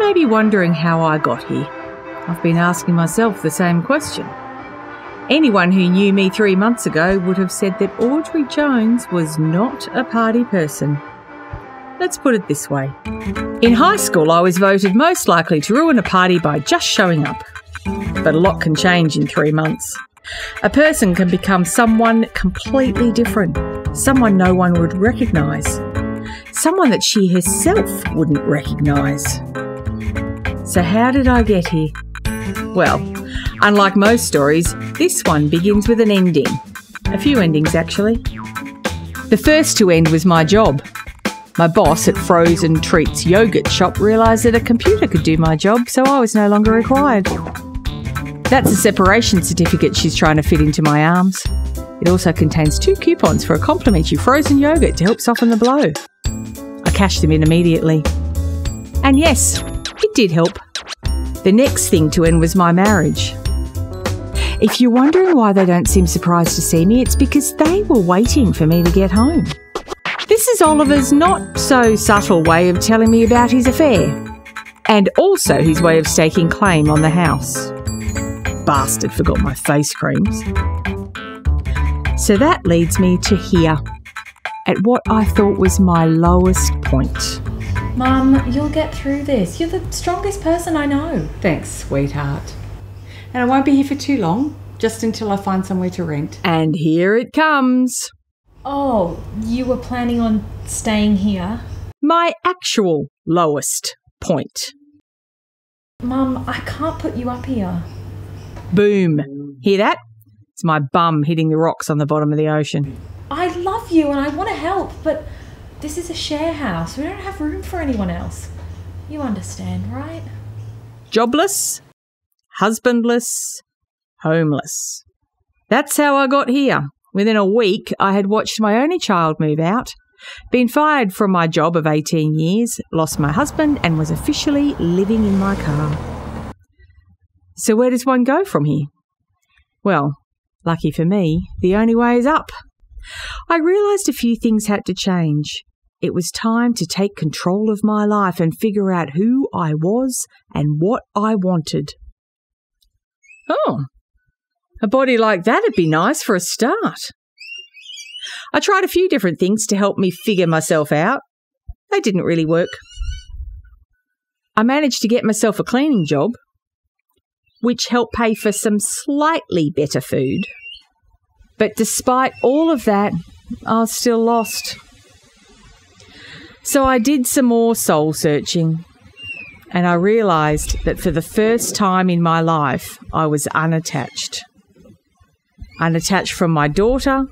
may be wondering how I got here. I've been asking myself the same question. Anyone who knew me 3 months ago would have said that Audrey Jones was not a party person. Let's put it this way. In high school, I was voted most likely to ruin a party by just showing up. But a lot can change in 3 months. A person can become someone completely different, someone no one would recognise, someone that she herself wouldn't recognise. So how did I get here? Well, unlike most stories, this one begins with an ending. A few endings, actually. The first to end was my job. My boss at Frozen Treats yogurt shop realised that a computer could do my job, so I was no longer required. That's a separation certificate she's trying to fit into my arms. It also contains 2 coupons for a complimentary frozen yogurt to help soften the blow. I cashed them in immediately. And yes, it did help. The next thing to end was my marriage. If you're wondering why they don't seem surprised to see me, it's because they were waiting for me to get home. This is Oliver's not-so-subtle way of telling me about his affair, and also his way of staking claim on the house. Bastard forgot my face creams. So that leads me to here, at what I thought was my lowest point. Mum, you'll get through this. You're the strongest person I know. Thanks, sweetheart. And I won't be here for too long, just until I find somewhere to rent. And here it comes. Oh, you were planning on staying here? My actual lowest point. Mum, I can't put you up here. Boom. Hear that? It's my bum hitting the rocks on the bottom of the ocean. I love you and I want to help, but this is a share house. We don't have room for anyone else. You understand, right? Jobless, husbandless, homeless. That's how I got here. Within a week, I had watched my only child move out, been fired from my job of 18 years, lost my husband, and was officially living in my car. So where does one go from here? Well, lucky for me, the only way is up. I realised a few things had to change. It was time to take control of my life and figure out who I was and what I wanted. Oh, a body like that'd be nice for a start. I tried a few different things to help me figure myself out. They didn't really work. I managed to get myself a cleaning job, which helped pay for some slightly better food. But despite all of that, I was still lost. So I did some more soul searching, and I realised that for the first time in my life, I was unattached. Unattached from my daughter,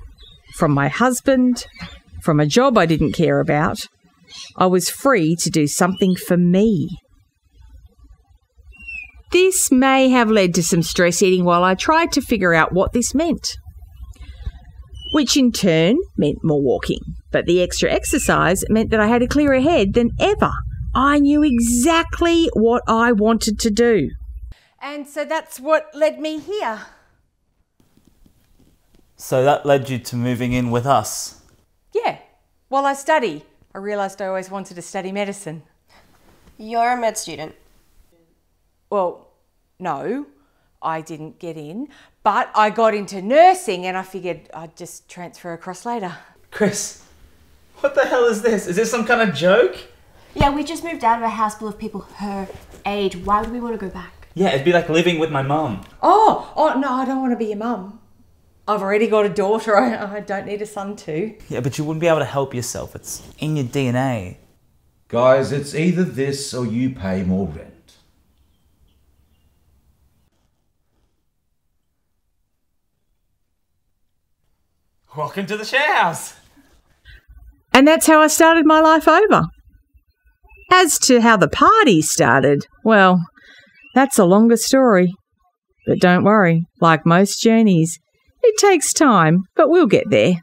from my husband, from a job I didn't care about. I was free to do something for me. This may have led to some stress eating while I tried to figure out what this meant, which in turn meant more walking. But the extra exercise meant that I had a clearer head than ever. I knew exactly what I wanted to do. And so that's what led me here. So that led you to moving in with us? Yeah. While I study, I realised I always wanted to study medicine. You're a med student. Well, no, I didn't get in, but I got into nursing and I figured I'd just transfer across later. Chris, what the hell is this? Is this some kind of joke? Yeah, we just moved out of a house full of people her age. Why would we want to go back? Yeah, it'd be like living with my mum. Oh, no, I don't want to be your mum. I've already got a daughter. I don't need a son too. Yeah, but you wouldn't be able to help yourself. It's in your DNA. Guys, it's either this or you pay more rent. Welcome to the share house. And that's how I started my life over. As to how the party started, well, that's a longer story. But don't worry, like most journeys, it takes time, but we'll get there.